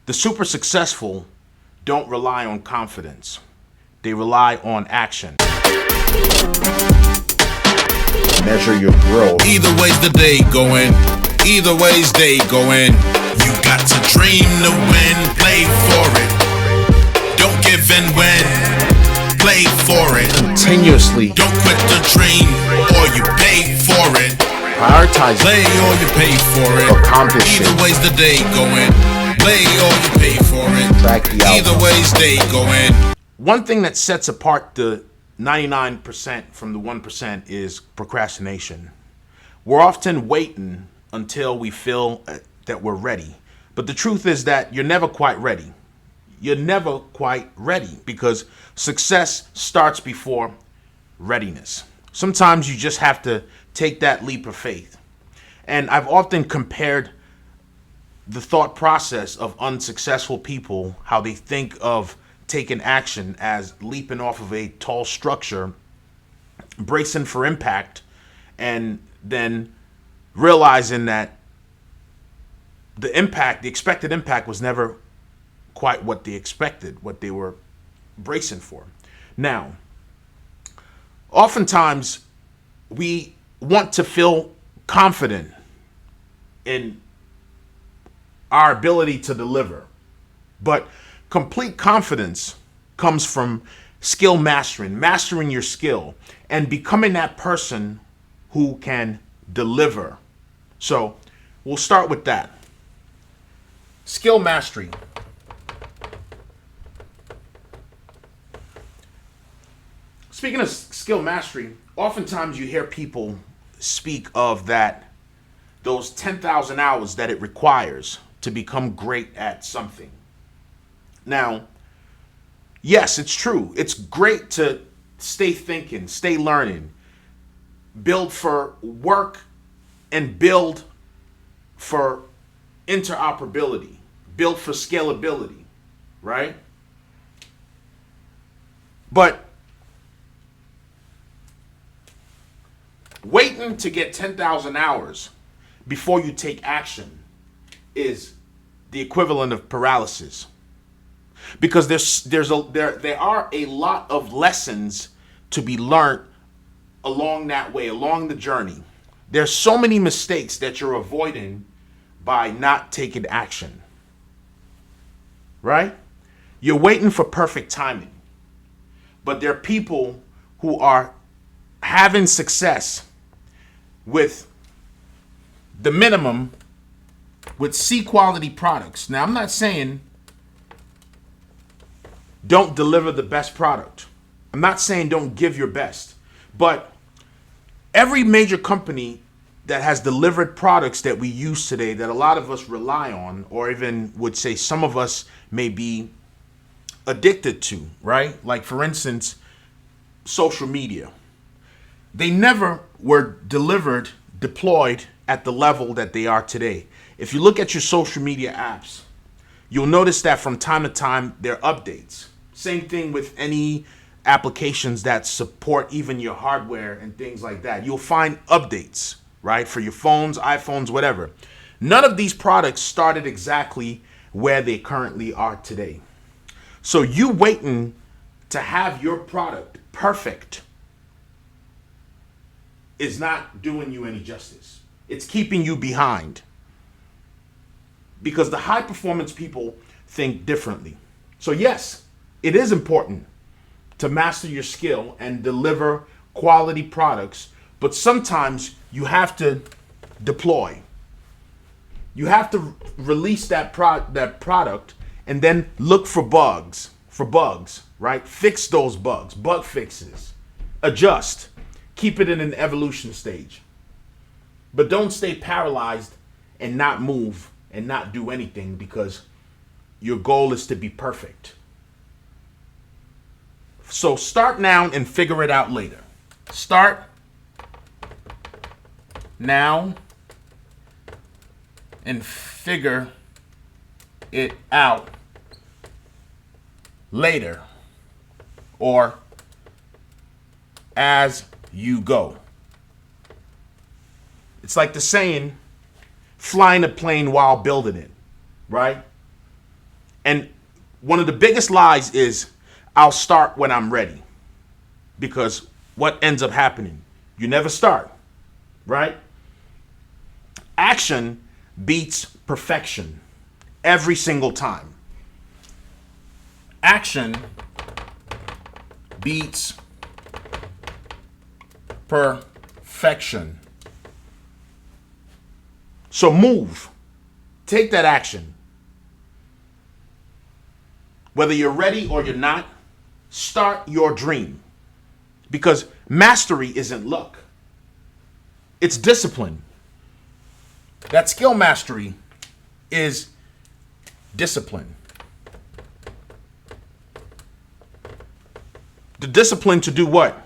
The super successful don't rely on confidence. They rely on action. Measure your growth. Either way's the day going. Either way's day going. You got to dream to win. Play for it. Don't give in when. Play for it. Continuously. Don't quit the dream or you pay for it. Prioritize. Play or you pay for it. Accomplish it. Either way's the day going. Play or you pay for it. Track the outcome. Either way's day going. One thing that sets apart the 99% from the 1% is procrastination. We're often waiting until we feel that we're ready. But the truth is that you're never quite ready. You're never quite ready because success starts before readiness. Sometimes you just have to take that leap of faith. And I've often compared the thought process of unsuccessful people, how they think of taking action, as leaping off of a tall structure, bracing for impact, and then realizing that the expected impact was never quite what they expected, what they were bracing for. Now, oftentimes we want to feel confident in our ability to deliver, but complete confidence comes from skill mastering your skill and becoming that person who can deliver. So we'll start with that. Skill mastery. Speaking of skill mastery, oftentimes you hear people speak of those 10,000 hours that it requires to become great at something. Now, yes, it's true. It's great to stay thinking, stay learning, build for work, and build for interoperability, build for scalability, right? But waiting to get 10,000 hours before you take action is the equivalent of paralysis. Because there are a lot of lessons to be learned along that way, along the journey. There's so many mistakes that you're avoiding by not taking action. Right? You're waiting for perfect timing. But there are people who are having success with the minimum, with C quality products. Now, I'm not saying don't deliver the best product. I'm not saying don't give your best. But every major company that has delivered products that we use today, that a lot of us rely on, or even would say some of us may be addicted to, right? Like, for instance, social media. They never were deployed at the level that they are today. If you look at your social media apps, you'll notice that from time to time there are updates. Same thing with any applications that support even your hardware and things like that. You'll find updates, right? For your phones, iPhones, whatever. None of these products started exactly where they currently are today. So you waiting to have your product perfect is not doing you any justice. It's keeping you behind. Because the high performance people think differently. So yes, it is important to master your skill and deliver quality products, but sometimes you have to deploy. You have to release that product and then look for bugs, right? Fix those bugs, bug fixes, adjust, keep it in an evolution stage. But don't stay paralyzed and not move and not do anything because your goal is to be perfect. So start now and figure it out later. Start now and figure it out later, or as you go. It's like the saying, flying a plane while building it, right? And one of the biggest lies is I'll start when I'm ready. Because what ends up happening? You never start, right? Action beats perfection every single time. Action beats perfection. So move. Take that action. Whether you're ready or you're not, start your dream. Because mastery isn't luck. It's discipline. That skill mastery is discipline. The discipline to do what?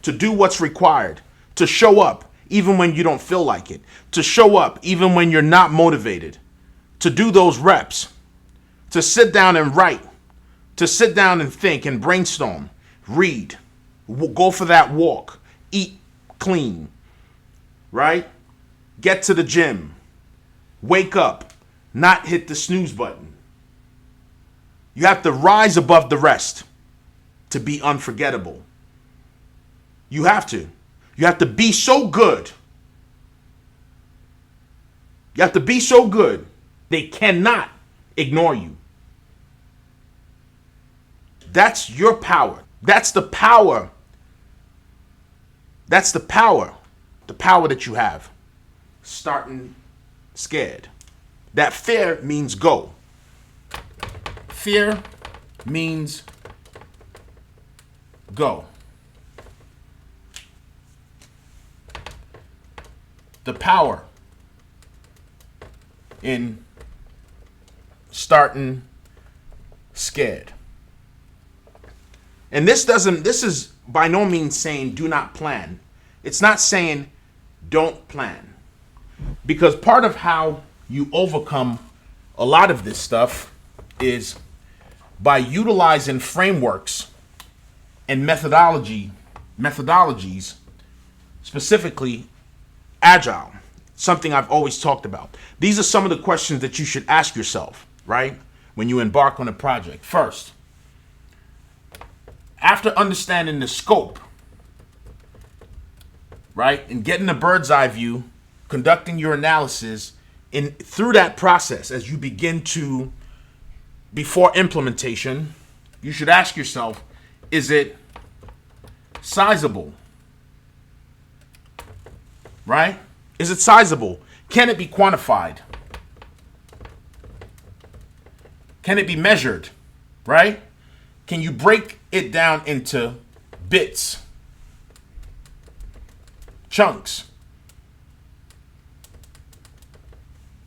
To do what's required. To show up even when you don't feel like it. To show up even when you're not motivated. To do those reps. To sit down and write. To sit down and think and brainstorm. Read. Go for that walk. Eat clean. Right? Get to the gym. Wake up. Not hit the snooze button. You have to rise above the rest to be unforgettable. You have to. You have to be so good. You have to be so good. They cannot ignore you. That's your power. That's the power. That's the power. The power that you have. Starting scared. That fear means go. Fear means go. The power in starting scared. And this is by no means saying do not plan. It's not saying don't plan. Because part of how you overcome a lot of this stuff is by utilizing frameworks and methodologies, specifically agile, something I've always talked about. These are some of the questions that you should ask yourself, right? When you embark on a project. First, after understanding the scope, right, and getting a bird's eye view, conducting your analysis, and through that process, as you begin to, before implementation, you should ask yourself, is it sizable? Right? Is it sizable? Can it be quantified? Can it be measured? Right? Can you break it down into bits, chunks,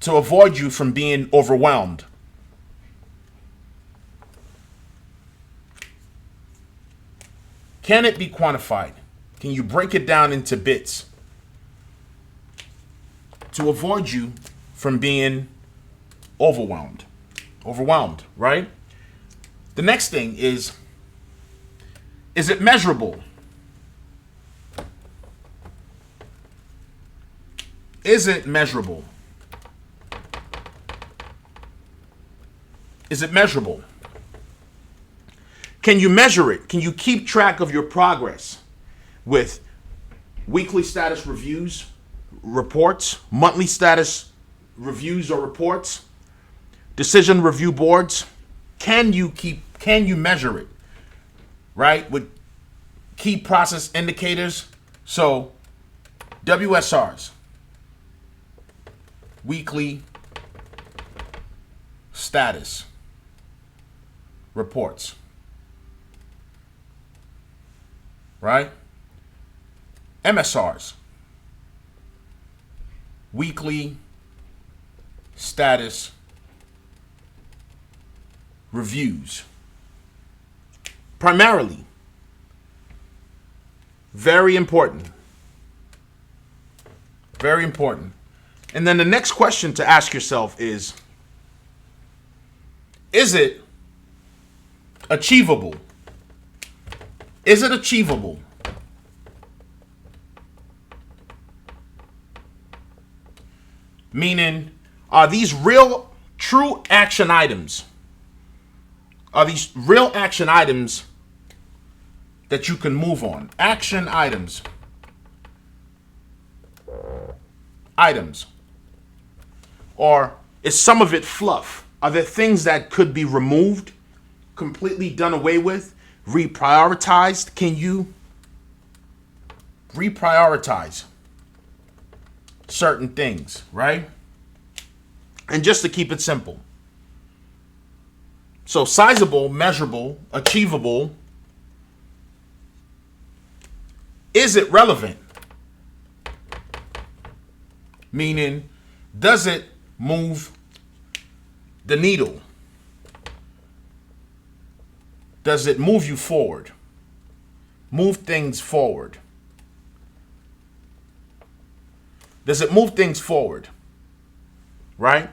to avoid you from being overwhelmed? Can it be quantified? Can you break it down into bits to avoid you from being overwhelmed? Overwhelmed, right? The next thing is it measurable? Is it measurable? Is it measurable? Can you measure it? Can you keep track of your progress with weekly status reviews, reports, monthly status reviews or reports, decision review boards? Can you measure it? Right? With key process indicators. So WSRs, weekly status reports. Right? MSRs, weekly status reviews. Primarily, very important. Very important. And then the next question to ask yourself is it achievable? Is it achievable? Meaning, are these real, true action items are these real action items that you can move on. Action items. Items. Or is some of it fluff? Are there things that could be removed, completely done away with, reprioritized? Can you reprioritize certain things, right? And just to keep it simple. So sizable, measurable, achievable. Is it relevant? Meaning, does it move the needle? Does it move you forward? Move things forward. Does it move things forward? Right?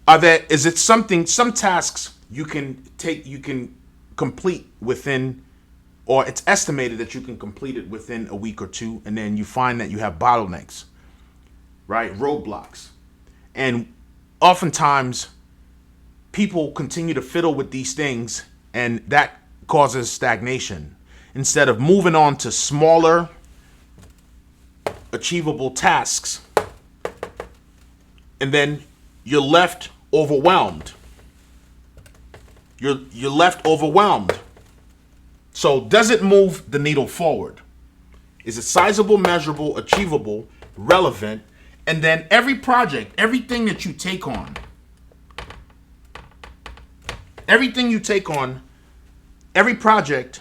Is it something, some tasks you can complete within, or it's estimated that you can complete it within a week or two, and then you find that you have bottlenecks, right? Roadblocks. And oftentimes people continue to fiddle with these things, and that causes stagnation. Instead of moving on to smaller, achievable tasks, and then you're left overwhelmed. You're left overwhelmed. So does it move the needle forward? Is it sizable, measurable, achievable, relevant? And then every project, everything that you take on, every project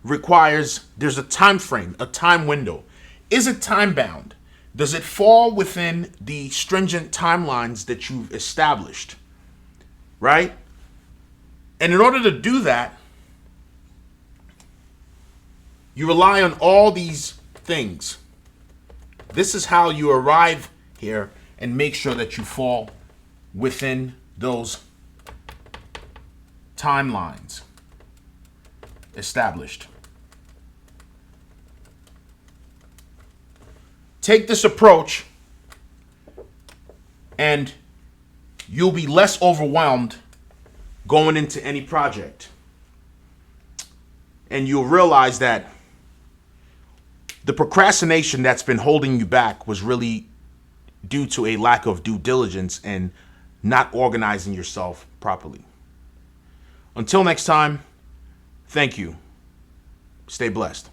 requires, there's a time frame, a time window. Is it time bound? Does it fall within the stringent timelines that you've established? Right? And in order to do that, you rely on all these things. This is how you arrive here and make sure that you fall within those timelines established. Take this approach and you'll be less overwhelmed going into any project. And you'll realize that the procrastination that's been holding you back was really due to a lack of due diligence and not organizing yourself properly. Until next time, thank you. Stay blessed.